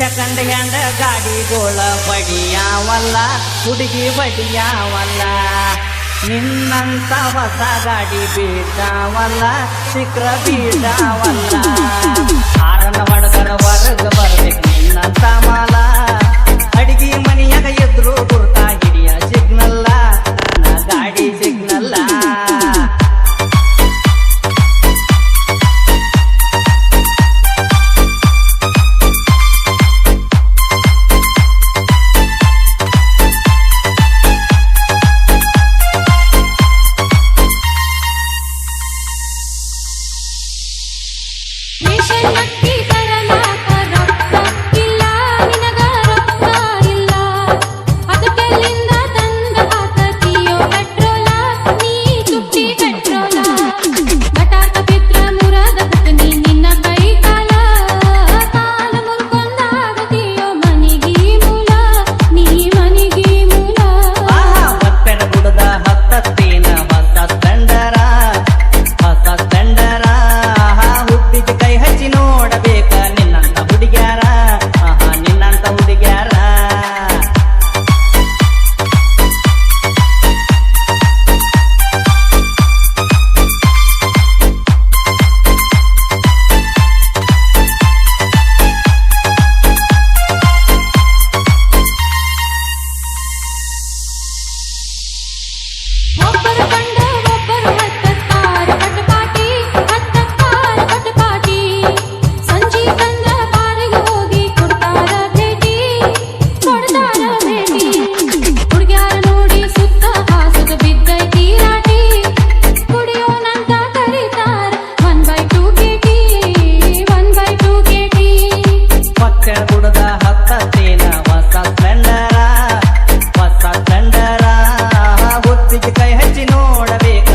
second hand ಗಾಡಿಗೋಳ ಬಡಿಯಾವಲ್ಲ ಹುಡುಗಿ ಬಡಿಯಾವಲ್ಲ ನಿನ್ನಂತ ಹೊಸ ಗಾಡಿ ಬೀಟಾವಲ್ಲ ಸಿಕ್ರ ಬೀಟಾವಲ್ಲ ಆರನ ಹೊಡೆದರ ಹೊರಗ ಬರ್ಬೇಕು ನಿನ್ನಂತ ಮಾಲ ಅಡಿಗೆ ಮನೆಯಾಗ ಎದ್ರು ಗುರ್ತಾ ಹಿಡಿಯ ಸಿಗ್ನಲ್ಲ ನಾ ಗಾಡಿ ಸಿಗ್ನಲ್ಲ ಕೈ ಹಚ್ಚಿ ನೋಡಬೇಕ